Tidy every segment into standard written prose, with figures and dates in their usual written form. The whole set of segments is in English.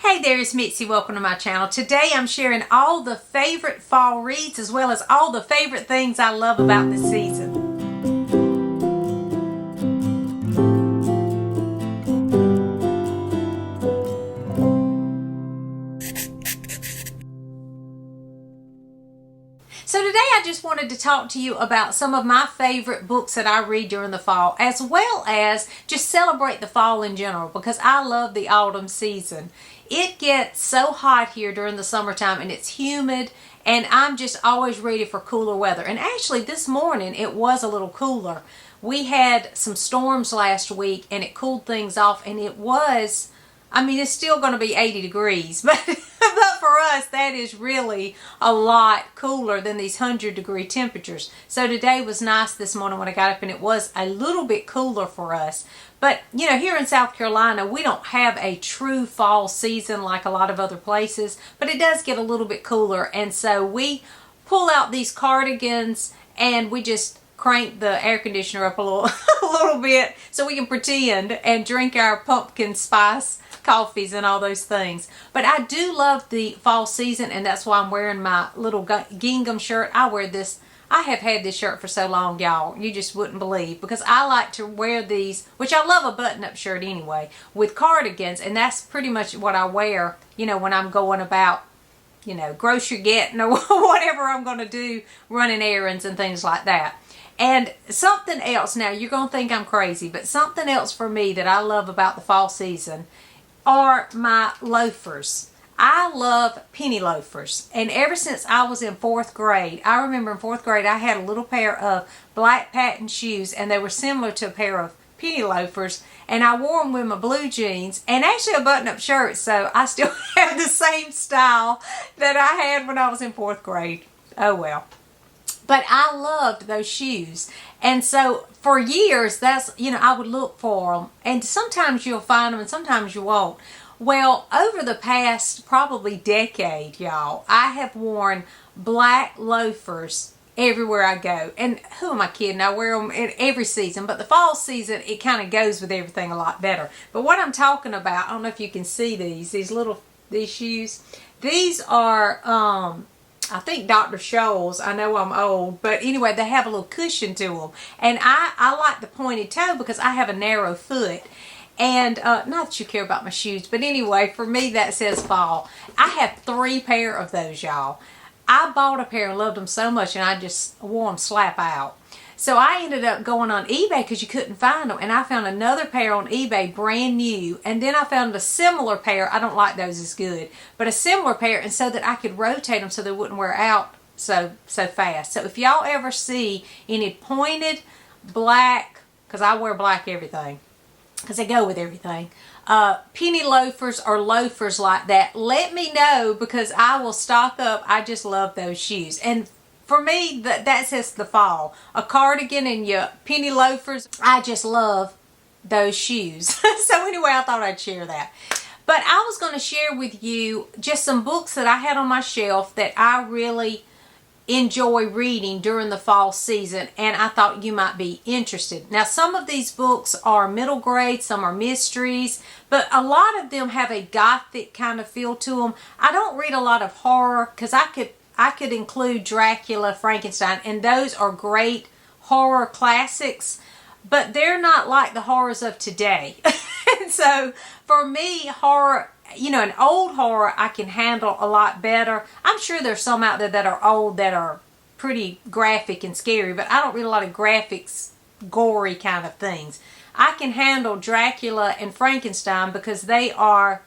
Hey there, it's Mitzi. Welcome to my channel. Today I'm sharing all the favorite fall reads as well as all the favorite things I love about this season. So today I just wanted to talk to you about some of my favorite books that I read during the fall, as well as just celebrate the fall in general, because I love the autumn season. It gets so hot here during the summertime and it's humid, and I'm just always ready for cooler weather. And actually this morning it was a little cooler. We had some storms last week and it cooled things off, and it was, I mean, it's still going to be 80 degrees, but for us, that is really a lot cooler than these 100-degree temperatures. So today was nice this morning when I got up, and it was a little bit cooler for us. But, you know, here in South Carolina, we don't have a true fall season like a lot of other places, but it does get a little bit cooler. And so we pull out these cardigans and we just crank the air conditioner up a little bit so we can pretend and drink our pumpkin spice coffees and all those things. But I do love the fall season, and that's why I'm wearing my little gingham shirt. I wear this. I have had this shirt for so long, y'all, you just wouldn't believe, because I like to wear these, which I love a button-up shirt anyway, with cardigans, and that's pretty much what I wear, you know, when I'm going about, you know, grocery getting or whatever I'm going to do, running errands and things like that. And something else, now you're going to think I'm crazy, but something else for me that I love about the fall season are my loafers. I love penny loafers, and ever since I was in 4th grade, I remember in 4th grade I had a little pair of black patent shoes, and they were similar to a pair of penny loafers, and I wore them with my blue jeans and actually a button-up shirt, so I still have the same style that I had when I was in 4th grade. Oh well. But I loved those shoes. And so for years, that's, you know, I would look for them. And sometimes you'll find them and sometimes you won't. Well, over the past probably decade, y'all, I have worn black loafers everywhere I go. And who am I kidding? I wear them in every season. But the fall season, it kind of goes with everything a lot better. But what I'm talking about, I don't know if you can see these shoes. These are, I think Dr. Scholl's. I know I'm old, but anyway, they have a little cushion to them. And I like the pointed toe because I have a narrow foot. And not that you care about my shoes, but anyway, for me that says fall. I have 3 pair of those, y'all. I bought a pair and loved them so much, and I just wore them slap out. So I ended up going on eBay because you couldn't find them, and I found another pair on eBay brand new, and then I found a similar pair. I don't like those as good, but a similar pair, and so that I could rotate them so they wouldn't wear out so fast. So if y'all ever see any pointed black, because I wear black everything because they go with everything, penny loafers or loafers like that, let me know, because I will stock up. I just love those shoes. And for me, that's just the fall. A cardigan and your penny loafers, I just love those shoes. So anyway, I thought I'd share that. But I was going to share with you just some books that I had on my shelf that I really enjoy reading during the fall season, and I thought you might be interested. Now, some of these books are middle grade, some are mysteries, but a lot of them have a Gothic kind of feel to them. I don't read a lot of horror because I could include Dracula, Frankenstein, and those are great horror classics, but they're not like the horrors of today. And so for me, horror, you know, an old horror I can handle a lot better. I'm sure there's some out there that are old that are pretty graphic and scary, but I don't read a lot of graphics, gory kind of things. I can handle Dracula and Frankenstein because they have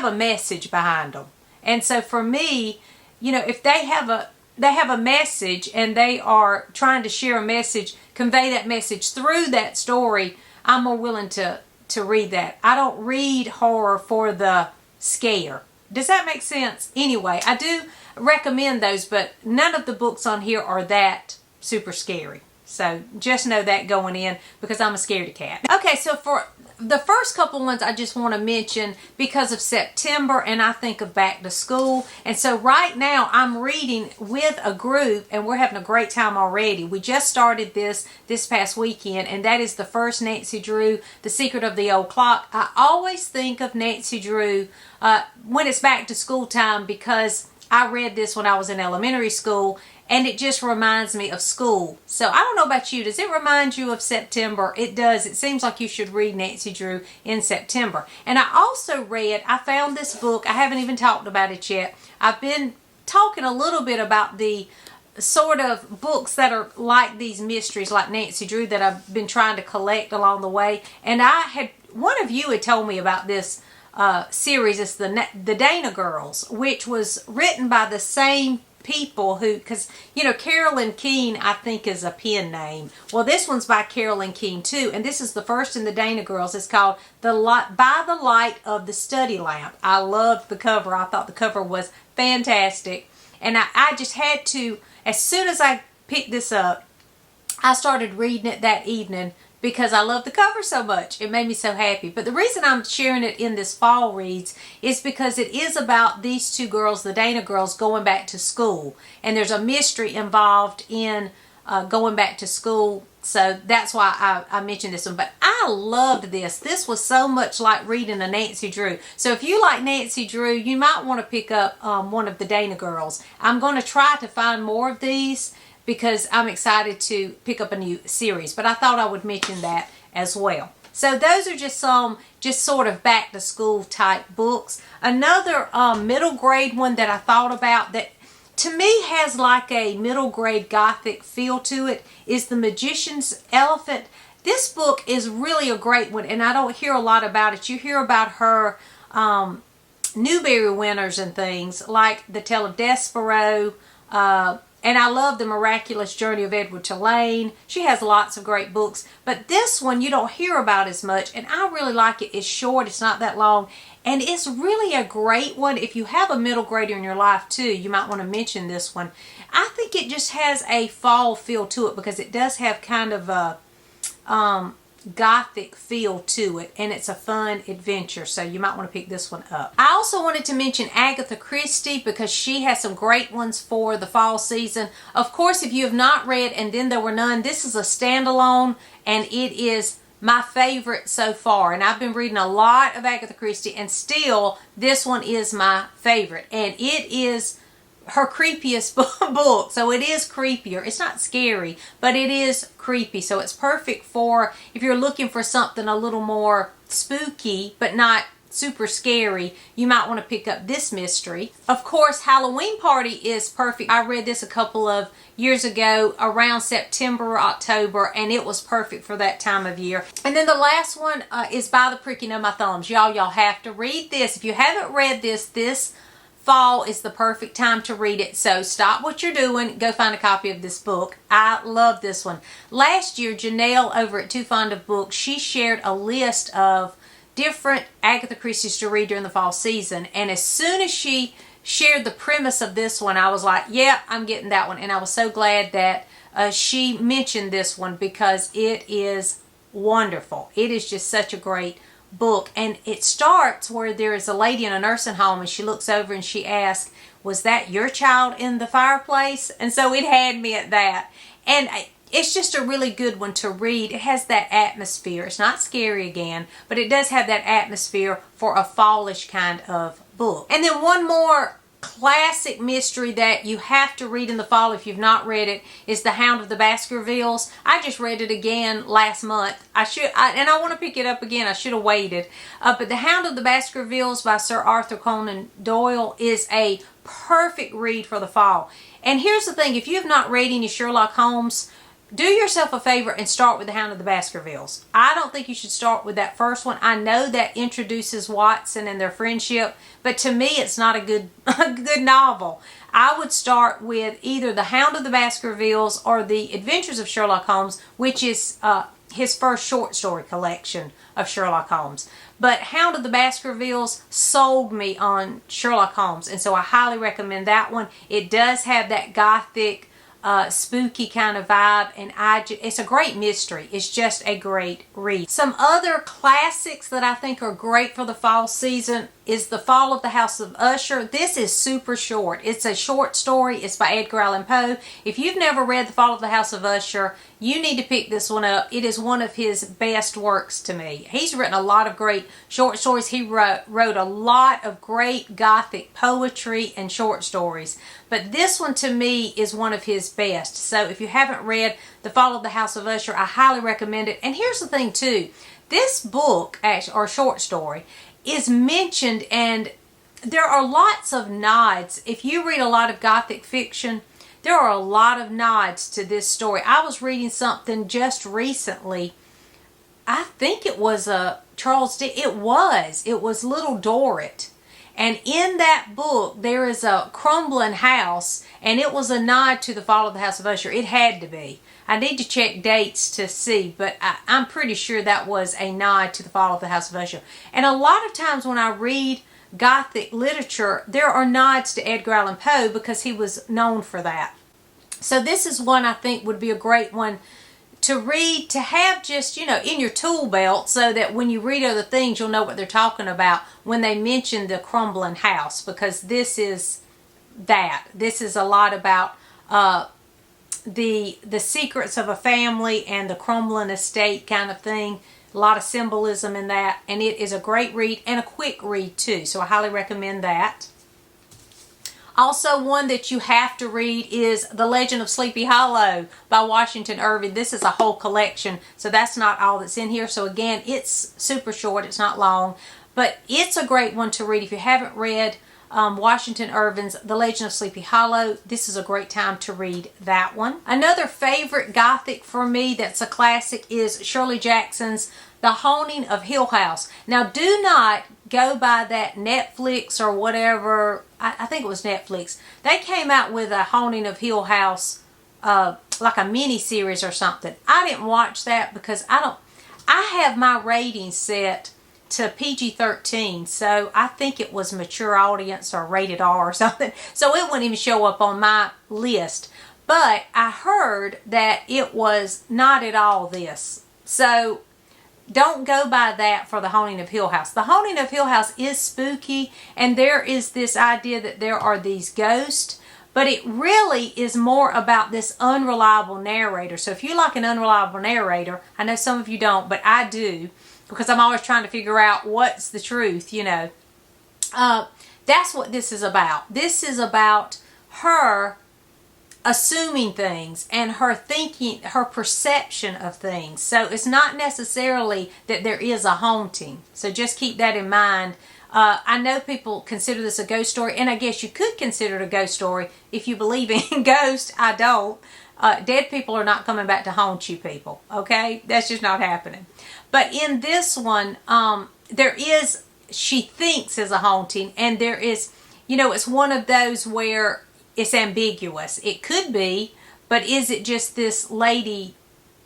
a message behind them. And so for me, you know, if they have a message and they are trying to share a message, convey that message through that story, I'm more willing to read that. I don't read horror for the scare. Does that make sense? Anyway, I do recommend those, but none of the books on here are that super scary. So just know that going in, because I'm a scaredy cat. Okay, so for the first couple ones I just want to mention because of September, and I think of back to school. And so right now I'm reading with a group, and we're having a great time already. We just started this past weekend, and that is the first Nancy Drew, The Secret of the Old Clock. I always think of Nancy Drew when it's back to school time because I read this when I was in elementary school, and it just reminds me of school. So I don't know about you. Does it remind you of September? It does. It seems like you should read Nancy Drew in September. And I also I found this book. I haven't even talked about it yet. I've been talking a little bit about the sort of books that are like these mysteries, like Nancy Drew, that I've been trying to collect along the way. And one of you had told me about this series. It's the Dana Girls, which was written by the same people because Carolyn Keene, I think, is a pen name. Well, this one's by Carolyn Keene too, and this is the first in the Dana Girls. It's called By the Light of the Study Lamp. I loved the cover. I thought the cover was fantastic, and I just had to, as soon as I picked this up, I started reading it that evening because I love the cover so much. It made me so happy. But the reason I'm sharing it in this fall reads is because it is about these two girls, the Dana Girls, going back to school. And there's a mystery involved in going back to school. So that's why I mentioned this one. But I loved this. This was so much like reading a Nancy Drew. So if you like Nancy Drew, you might want to pick up one of the Dana Girls. I'm going to try to find more of these because I'm excited to pick up a new series. But I thought I would mention that as well. So those are just some sort of back to school type books. Another middle grade one that I thought about that to me has like a middle grade Gothic feel to it is The Magician's Elephant. This book is really a great one, and I don't hear a lot about it. You hear about her Newbery winners and things like The Tale of Despereaux, and I love The Miraculous Journey of Edward Tulane. She has lots of great books. But this one you don't hear about as much. And I really like it. It's short. It's not that long. And it's really a great one. If you have a middle grader in your life too, you might want to mention this one. I think it just has a fall feel to it because it does have kind of a Gothic feel to it, and it's a fun adventure, so you might want to pick this one up. I also wanted to mention Agatha Christie because she has some great ones for the fall season. Of course, if you have not read And Then There Were None, this is a standalone, and it is my favorite so far. And I've been reading a lot of Agatha Christie, and still this one is my favorite, and it is her creepiest book. So it is creepier. It's not scary, but it is creepy. So it's perfect for if you're looking for something a little more spooky, but not super scary. You might want to pick up this mystery. Of course, Halloween Party is perfect. I read this a couple of years ago around September or October, and it was perfect for that time of year. And then the last one is By the Pricking of My Thumbs. Y'all have to read this. If you haven't read this fall is the perfect time to read it. So stop what you're doing. Go find a copy of this book. I love this one. Last year, Janelle over at Too Fond of Books, she shared a list of different Agatha Christie's to read during the fall season. And as soon as she shared the premise of this one, I was like, yeah, I'm getting that one. And I was so glad that she mentioned this one because it is wonderful. It is just such a great book, and it starts where there is a lady in a nursing home, and she looks over and she asks, was that your child in the fireplace? And so it had me at that, and it's just a really good one to read. It has that atmosphere. It's not scary again, but it does have that atmosphere for a fallish kind of book. And then one more classic mystery that you have to read in the fall if you've not read it is The Hound of the Baskervilles. I just read it again last month. And I want to pick it up again. I should have waited. But The Hound of the Baskervilles by Sir Arthur Conan Doyle is a perfect read for the fall. And here's the thing. If you have not read any Sherlock Holmes, do yourself a favor and start with The Hound of the Baskervilles. I don't think you should start with that first one. I know that introduces Watson and their friendship, but to me it's not a good novel. I would start with either The Hound of the Baskervilles or The Adventures of Sherlock Holmes, which is his first short story collection of Sherlock Holmes. But Hound of the Baskervilles sold me on Sherlock Holmes, and so I highly recommend that one. It does have that Gothic spooky kind of vibe, and it's a great mystery. It's just a great read. Some other classics that I think are great for the fall season is The Fall of the House of Usher. This is super short. It's a short story. It's by Edgar Allan Poe. If you've never read The Fall of the House of Usher, you need to pick this one up. It is one of his best works to me. He's written a lot of great short stories. He wrote a lot of great Gothic poetry and short stories. But this one to me is one of his best. So if you haven't read The Fall of the House of Usher, I highly recommend it. And here's the thing too. This book, actually, or short story, is mentioned, and there are lots of nods. If you read a lot of Gothic fiction, there are a lot of nods to this story. I was reading something just recently. I think it was it was Little Dorrit. And in that book, there is a crumbling house, and it was a nod to The Fall of the House of Usher. It had to be. I need to check dates to see, but I'm pretty sure that was a nod to The Fall of the House of Usher. And a lot of times when I read Gothic literature, there are nods to Edgar Allan Poe because he was known for that. So this is one I think would be a great one to read, to have just, in your tool belt, so that when you read other things, you'll know what they're talking about when they mention the crumbling house, because this is that. This is a lot about the secrets of a family and the crumbling estate kind of thing. A lot of symbolism in that, and it is a great read and a quick read too, so I highly recommend that. Also, one that you have to read is The Legend of Sleepy Hollow by Washington Irving. This is a whole collection, so that's not all that's in here. So again, it's super short, it's not long, but it's a great one to read. If you haven't read Washington Irving's The Legend of Sleepy Hollow, this is a great time to read that one. Another favorite Gothic for me that's a classic is Shirley Jackson's The Haunting of Hill House. Now, do not go by that Netflix or whatever. I think it was Netflix. They came out with a Haunting of Hill House, like a mini series or something. I didn't watch that because I have my rating set to PG-13, so I think it was mature audience or rated R or something, so it wouldn't even show up on my list. But I heard that it was not at all this, so don't go by that for The Haunting of Hill House. The Haunting of Hill House is spooky, and there is this idea that there are these ghosts, but it really is more about this unreliable narrator. So if you like an unreliable narrator, I know some of you don't, but I do, because I'm always trying to figure out what's the truth, That's what this is about. This is about her assuming things and her thinking, her perception of things. So it's not necessarily that there is a haunting. So just keep that in mind. I know people consider this a ghost story, and I guess you could consider it a ghost story if you believe in ghosts. I don't. Dead people are not coming back to haunt you people, okay? That's just not happening. But in this one, she thinks is a haunting, and there is, it's one of those where it's ambiguous. It could be, but is it just this lady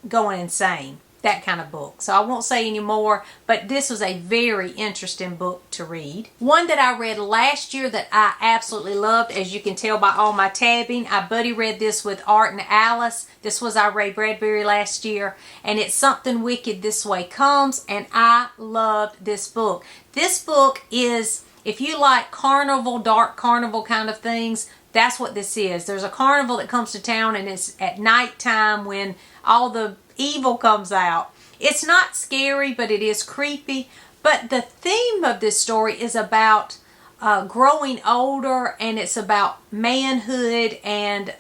going insane? That kind of book. So I won't say any more, but this was a very interesting book to read. One that I read last year that I absolutely loved, as you can tell by all my tabbing. I buddy read this with Art and Alice. This was our Ray Bradbury last year, and it's Something Wicked This Way Comes, and I loved this book. This book is, if you like carnival, dark carnival kind of things, that's what this is. There's a carnival that comes to town, and it's at nighttime when all the evil comes out. It's not scary, but it is creepy. But the theme of this story is about growing older, and it's about manhood, and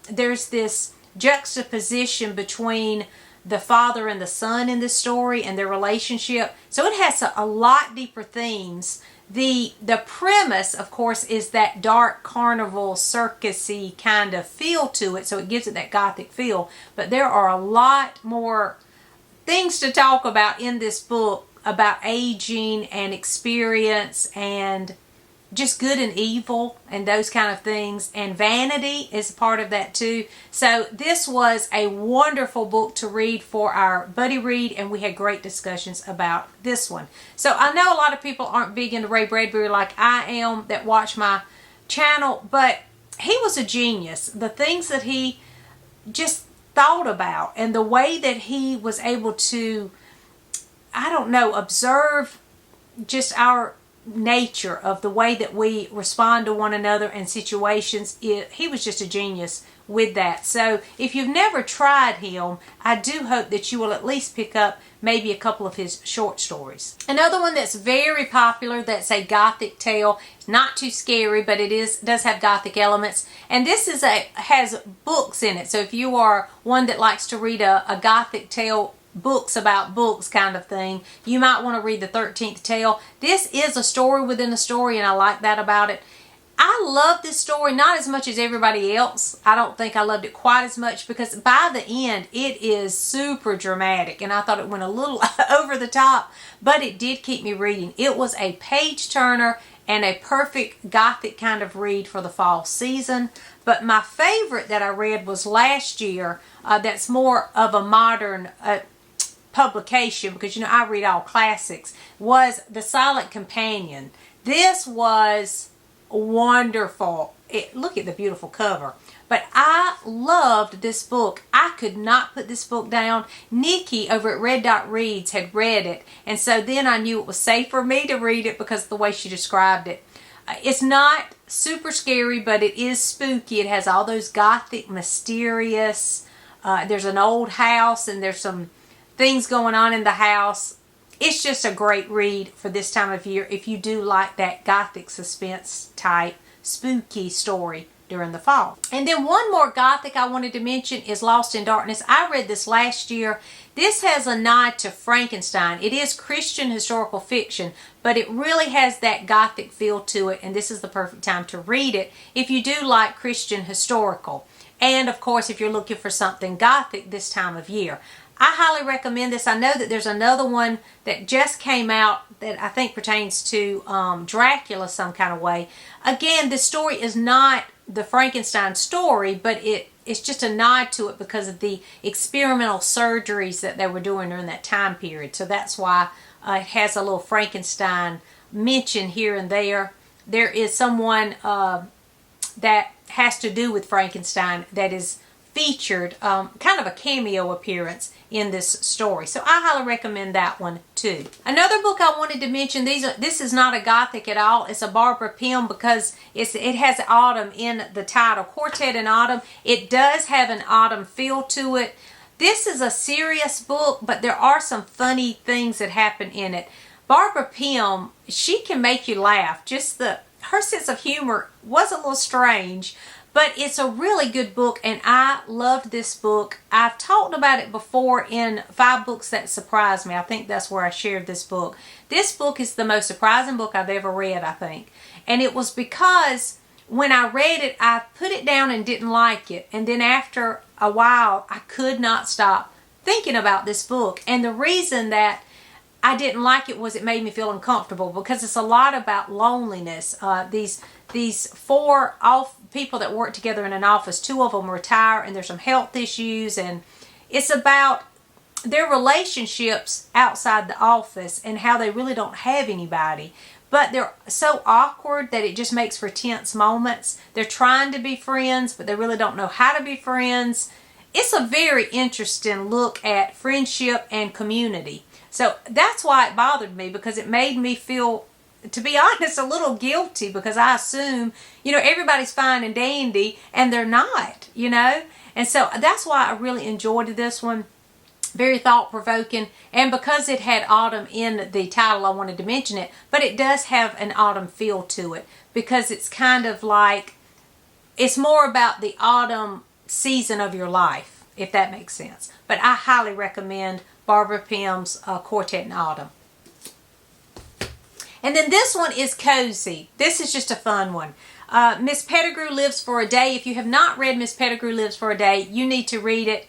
there's this juxtaposition between the father and the son in this story and their relationship. So it has a lot deeper themes. The premise, of course, is that dark carnival circusy kind of feel to it, so it gives it that Gothic feel. But there are a lot more things to talk about in this book about aging and experience and just good and evil and those kind of things. And vanity is a part of that too. So this was a wonderful book to read for our buddy read, and we had great discussions about this one. So I know a lot of people aren't big into Ray Bradbury like I am that watch my channel, but he was a genius. The things that he just thought about, and the way that he was able to, I don't know, observe just our nature of the way that we respond to one another in situations. He was just a genius with that. So if you've never tried him, I do hope that you will at least pick up maybe a couple of his short stories. Another one that's very popular, that's a Gothic tale. It's not too scary, but it does have Gothic elements. And this has books in it. So if you are one that likes to read a Gothic tale, books about books kind of thing, you might want to read the 13th Tale. This is a story within a story, and I like that about it. I love this story, not as much as everybody else. I don't think I loved it quite as much, because by the end it is super dramatic, and I thought it went a little over the top, but it did keep me reading. It was a page turner and a perfect Gothic kind of read for the fall season. But my favorite that I read was last year, that's more of a modern publication, because I read all classics, was The Silent Companion. This was wonderful. Look at the beautiful cover. But I loved this book. I could not put this book down. Nikki over at Red Dot Reads had read it, and so then I knew it was safe for me to read it because of the way she described it. It's not super scary, but it is spooky. It has all those Gothic, mysterious, there's an old house, and there's some things going on in the house. It's just a great read for this time of year if you do like that Gothic suspense type spooky story during the fall. And then one more Gothic I wanted to mention is Lost in Darkness. I read this last year. This has a nod to Frankenstein. It is Christian historical fiction, but it really has that Gothic feel to it, and this is the perfect time to read it if you do like Christian historical. And of course, if you're looking for something Gothic this time of year. I highly recommend this. I know that there's another one that just came out that I think pertains to Dracula some kind of way. Again, this story is not the Frankenstein story, but it's just a nod to it because of the experimental surgeries that they were doing during that time period. So that's why it has a little Frankenstein mention here and there. There is someone that has to do with Frankenstein that is featured, kind of a cameo appearance in this story. So I highly recommend that one too. Another book I wanted to mention, this is not a Gothic at all. It's a Barbara Pym because it has autumn in the title. Quartet in Autumn. It does have an autumn feel to it. This is a serious book, but there are some funny things that happen in it. Barbara Pym, she can make you laugh. Just her sense of humor was a little strange, but it's a really good book, and I loved this book. I've talked about it before in 5 Books That Surprised Me. I think that's where I shared this book. This book is the most surprising book I've ever read, I think. And it was because when I read it, I put it down and didn't like it. And then after a while, I could not stop thinking about this book. And the reason that I didn't like it was it made me feel uncomfortable, because it's a lot about loneliness. These 4 people that work together in an office, 2 of them retire, and there's some health issues, and it's about their relationships outside the office and how they really don't have anybody. But they're so awkward that it just makes for tense moments. They're trying to be friends, but they really don't know how to be friends. It's a very interesting look at friendship and community. So that's why it bothered me, because it made me feel, to be honest, a little guilty, because I assume, everybody's fine and dandy, and they're not, And so that's why I really enjoyed this one. Very thought-provoking, and because it had autumn in the title, I wanted to mention it, but it does have an autumn feel to it, because it's kind of like, it's more about the autumn season of your life, if that makes sense. But I highly recommend Barbara Pym's Quartet in Autumn. And then this one is cozy. This is just a fun one. Miss Pettigrew Lives for a Day. If you have not read Miss Pettigrew Lives for a Day, you need to read it.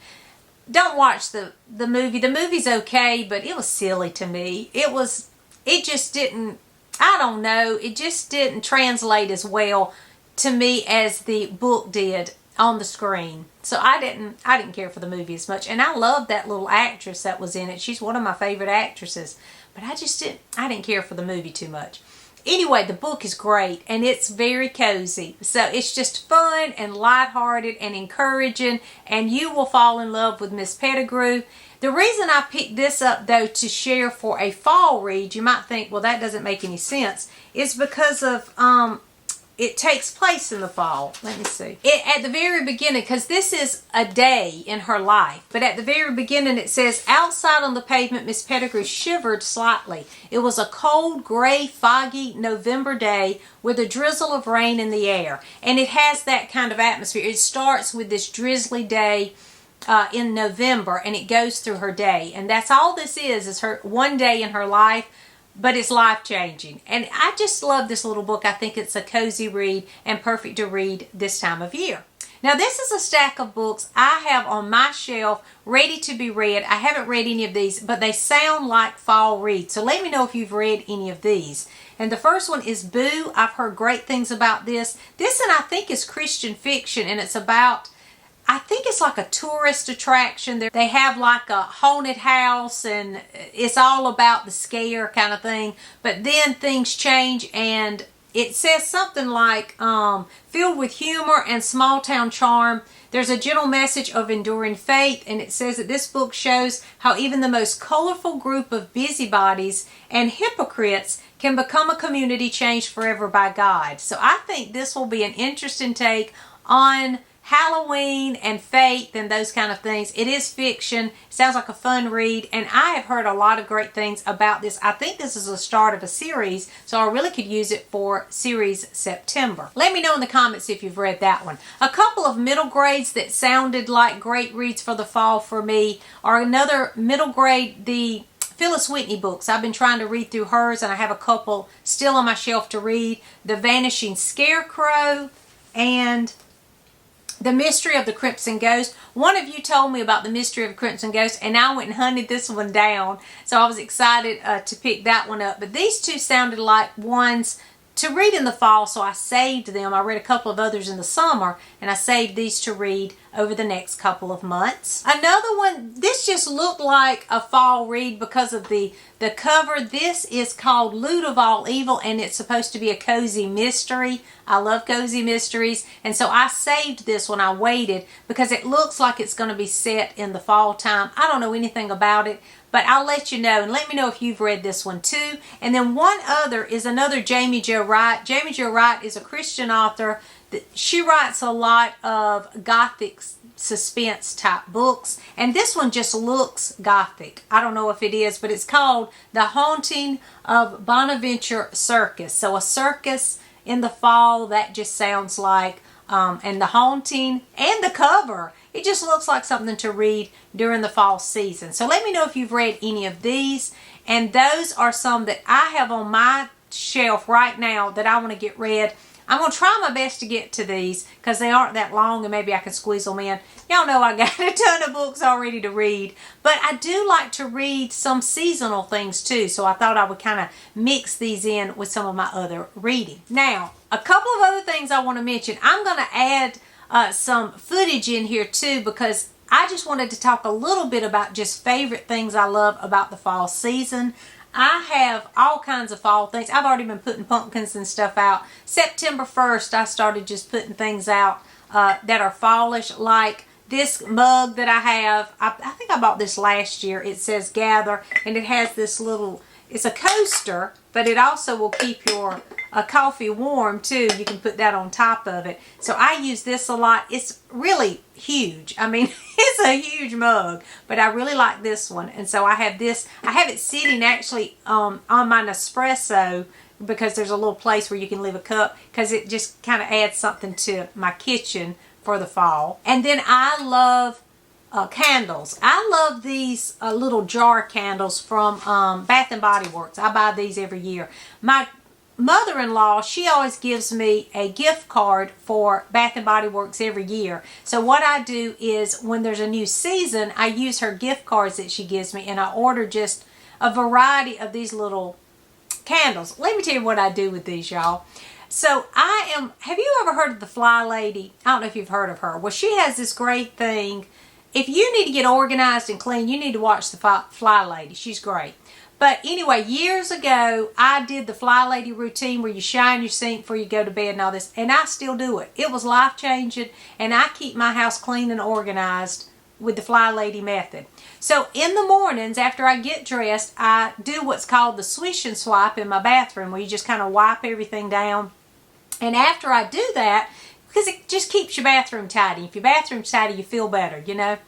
Don't watch the movie. The movie's okay, but it was silly to me. It just didn't, I don't know, it just didn't translate as well to me as the book did on the screen. So I didn't care for the movie as much. And I love that little actress that was in it. She's one of my favorite actresses. But I didn't care for the movie too much. Anyway, the book is great and it's very cozy. So it's just fun and lighthearted and encouraging, and you will fall in love with Miss Pettigrew. The reason I picked this up, though, to share for a fall read, you might think, well, that doesn't make any sense, is because of it takes place in the fall. Let me see. At the very beginning, because this is a day in her life, but at the very beginning it says, outside on the pavement, Miss Pettigrew shivered slightly. It was a cold, gray, foggy November day with a drizzle of rain in the air. And it has that kind of atmosphere. It starts with this drizzly day in November, and it goes through her day. And that's all this is her one day in her life. But it's life-changing. And I just love this little book. I think it's a cozy read and perfect to read this time of year. Now, this is a stack of books I have on my shelf ready to be read. I haven't read any of these, but they sound like fall reads. So let me know if you've read any of these. And the first one is Boo. I've heard great things about this. This one I think is Christian fiction, and it's about, I think it's like a tourist attraction. They have like a haunted house, and it's all about the scare kind of thing. But then things change, and it says something like, filled with humor and small town charm, there's a gentle message of enduring faith. And it says that this book shows how even the most colorful group of busybodies and hypocrites can become a community changed forever by God. So I think this will be an interesting take on Halloween and faith and those kind of things. It is fiction. Sounds like a fun read, and I have heard a lot of great things about this. I think this is the start of a series, so I really could use it for series September. Let me know in the comments if you've read that one. A couple of middle grades that sounded like great reads for the fall for me are another middle grade, the Phyllis Whitney books. I've been trying to read through hers, and I have a couple still on my shelf to read. The Vanishing Scarecrow and The Mystery of the Crimson Ghost. One of you told me about The Mystery of the Crimson Ghost, and I went and hunted this one down. So I was excited to pick that one up. But these two sounded like ones to read in the fall, so I saved them. I read a couple of others in the summer, and I saved these to read over the next couple of months. Another one, this just looked like a fall read because of the cover. This is called Loot of All Evil, and it's supposed to be a cozy mystery. I love cozy mysteries, and so I saved this when I waited because it looks like it's going to be set in the fall time. I don't know anything about it, but I'll let you know, and let me know if you've read this one too. And then one other is another Jamie Jo Wright. Jamie Jo Wright is a Christian author. She writes a lot of Gothic suspense type books, and this one just looks Gothic. I don't know if it is, but it's called The Haunting of Bonaventure Circus. So a circus in the fall, that just sounds like, and The Haunting and the cover, it just looks like something to read during the fall season. So let me know if you've read any of these, and those are some that I have on my shelf right now that I want to get read. I'm going to try my best to get to these because they aren't that long, and maybe I can squeeze them in. Y'all know I got a ton of books already to read, but I do like to read some seasonal things too, so I thought I would kind of mix these in with some of my other reading. Now, a couple of other things I want to mention. I'm going to add some footage in here too, because I just wanted to talk a little bit about just favorite things I love about the fall season. I have all kinds of fall things. I've already been putting pumpkins and stuff out. September 1st, I started just putting things out that are fallish, like this mug that I have. I think I bought this last year. It says Gather, and it has this little, it's a coaster, but it also will keep your coffee warm too. You can put that on top of it. So I use this a lot. It's really huge. I mean, it's a huge mug, but I really like this one. And so I have this. I have it sitting actually on my Nespresso, because there's a little place where you can leave a cup, because it just kind of adds something to my kitchen for the fall. And then I love candles. I love these little jar candles from Bath and Body Works. I buy these every year. My mother-in-law, she always gives me a gift card for Bath and Body Works every year. So what I do is when there's a new season, I use her gift cards that she gives me, and I order just a variety of these little candles. Let me tell you what I do with these, y'all. So have you ever heard of the Fly Lady? I don't know if you've heard of her. Well, she has this great thing. If you need to get organized and clean, you need to watch the Fly Lady. She's great. But anyway, years ago, I did the Fly Lady routine where you shine your sink before you go to bed and all this. And I still do it. It was life-changing. And I keep my house clean and organized with the Fly Lady method. So in the mornings, after I get dressed, I do what's called the swish and swipe in my bathroom, where you just kind of wipe everything down. And after I do that, because it just keeps your bathroom tidy. If your bathroom's tidy, you feel better, you know.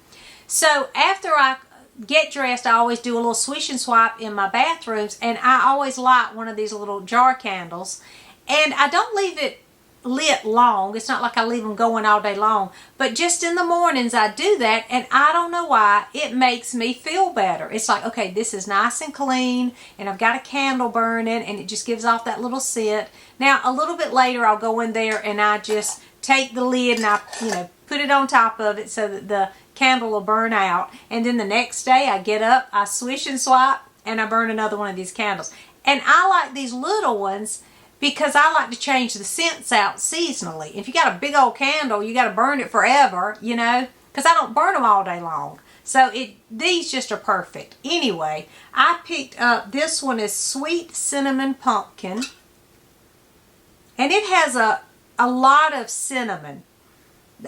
So after I get dressed, I always do a little swish and swipe in my bathrooms, and I always light one of these little jar candles. And I don't leave it lit long. It's not like I leave them going all day long, but just in the mornings I do that, and I don't know why, it makes me feel better. It's like, okay, this is nice and clean, and I've got a candle burning, and it just gives off that little scent. Now a little bit later I'll go in there and I just take the lid and I put it on top of it so that the candle will burn out, and then the next day I get up, I swish and swipe, and I burn another one of these candles. And I like these little ones because I like to change the scents out seasonally. If you got a big old candle, you got to burn it forever, you know, because I don't burn them all day long. So these just are perfect. Anyway, I picked up, this one is Sweet Cinnamon Pumpkin, and it has a lot of cinnamon.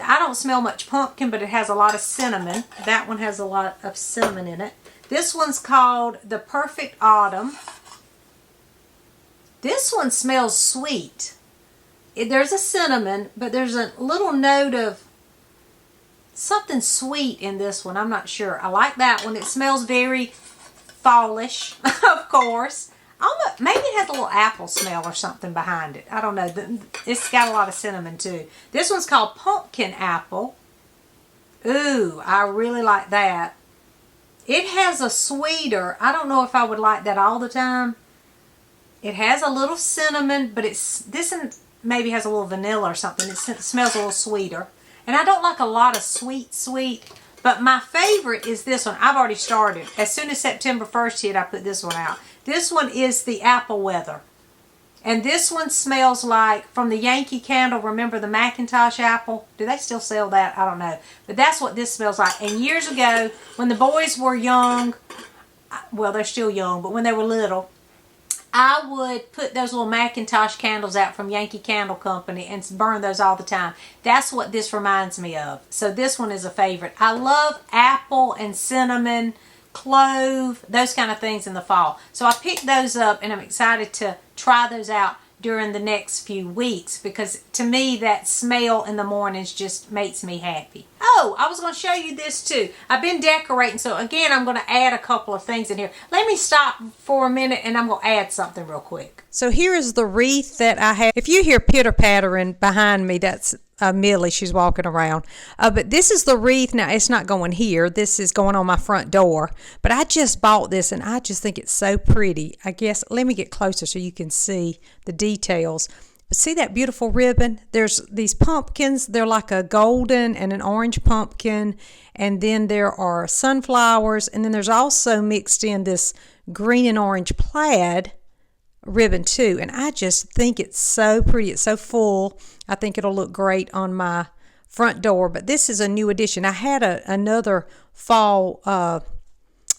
I don't smell much pumpkin, but it has a lot of cinnamon. That one has a lot of cinnamon in it. This one's called The Perfect Autumn. This one smells sweet. There's a cinnamon, but there's a little note of something sweet in this one. I'm not sure. I like that one. It smells very fallish, of course. Maybe it has a little apple smell or something behind it. I don't know. It's got a lot of cinnamon too. This one's called Pumpkin Apple. Ooh, I really like that. It has a sweeter. I don't know if I would like that all the time. It has a little cinnamon, but this one maybe has a little vanilla or something. It smells a little sweeter. And I don't like a lot of sweet, but my favorite is this one. I've already started. As soon as September 1st hit, I put this one out. This one is the Apple Weather. And this one smells like, from the Yankee Candle, remember the Macintosh apple? Do they still sell that? I don't know. But that's what this smells like. And years ago, when the boys were young, well, they're still young, but when they were little, I would put those little Macintosh candles out from Yankee Candle Company and burn those all the time. That's what this reminds me of. So this one is a favorite. I love apple and cinnamon, clove, those kind of things in the fall. So I picked those up, and I'm excited to try those out during the next few weeks, because to me that smell in the mornings just makes me happy. Oh, I was going to show you this too. I've been decorating, so again I'm going to add a couple of things in here. Let me stop for a minute and I'm going to add something real quick. So here is the wreath that I have. If you hear pitter-pattering behind me, that's Millie, she's walking around. But this is the wreath. Now, it's not going here. This is going on my front door. But I just bought this, and I just think it's so pretty. I guess, let me get closer so you can see the details. But see that beautiful ribbon? There's these pumpkins. They're like a golden and an orange pumpkin. And then there are sunflowers. And then there's also mixed in this green and orange plaid ribbon too, and I just think it's so pretty. It's so full. I think it'll look great on my front door. But this is a new addition. I had another fall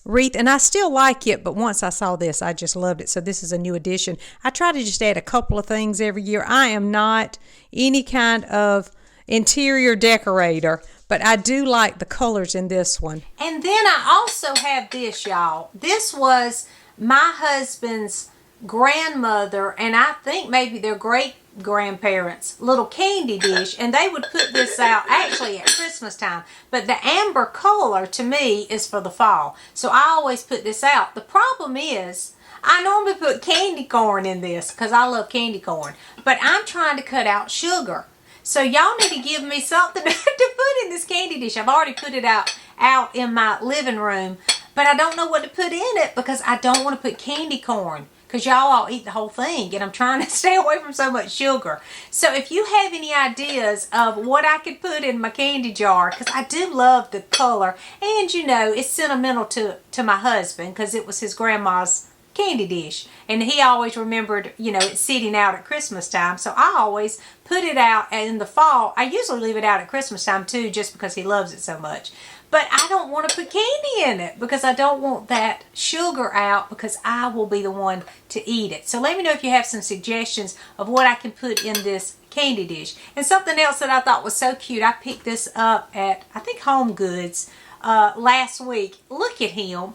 wreath, and I still like it, but once I saw this, I just loved it. So this is a new addition. I try to just add a couple of things every year. I am not any kind of interior decorator, but I do like the colors in this one. And then I also have this, y'all. This was my husband's grandmother, and I think maybe their great grandparents' little candy dish, and they would put this out actually at Christmas time. But the amber color to me is for the fall, so I always put this out. The problem is I normally put candy corn in this because I love candy corn, but I'm trying to cut out sugar. So y'all need to give me something to put in this candy dish. I've already put it out in my living room, but I don't know what to put in it because I don't want to put candy corn, because y'all all eat the whole thing, and I'm trying to stay away from so much sugar. So if you have any ideas of what I could put in my candy jar, because I do love the color, and you know, it's sentimental to my husband because it was his grandma's candy dish, and he always remembered, you know, it sitting out at Christmas time. So I always put it out in the fall. I usually leave it out at Christmas time too, just because he loves it so much. But I don't want to put candy in it because I don't want that sugar out because I will be the one to eat it. So let me know if you have some suggestions of what I can put in this candy dish. And something else that I thought was so cute, I picked this up at, I think, Home Goods last week. Look at him.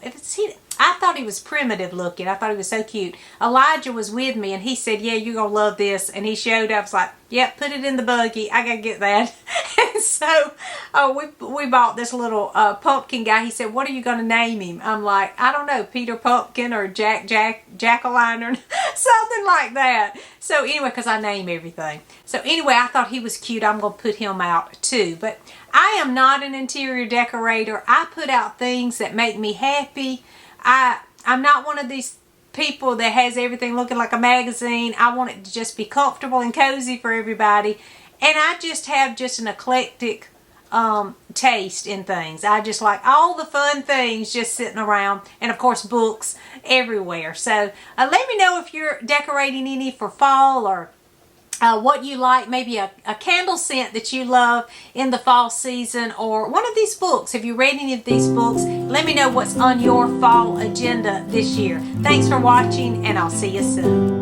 I thought he was primitive looking. I thought he was so cute. Elijah was with me and he said, yeah, you're going to love this. And he showed up. I was like, yep, put it in the buggy. I got to get that. And so we bought this little pumpkin guy. He said, what are you going to name him? I'm like, I don't know, Peter Pumpkin or Jack-o'-lantern, something like that. So anyway, because I name everything. So anyway, I thought he was cute. I'm going to put him out too. But I am not an interior decorator. I put out things that make me happy. I'm not one of these people that has everything looking like a magazine. I want it to just be comfortable and cozy for everybody. And I just have an eclectic taste in things. I just like all the fun things just sitting around. And of course, books everywhere. So let me know if you're decorating any for fall or what you like, maybe a candle scent that you love in the fall season, or one of these books. If you read any of these books, let me know what's on your fall agenda this year. Thanks for watching, and I'll see you soon.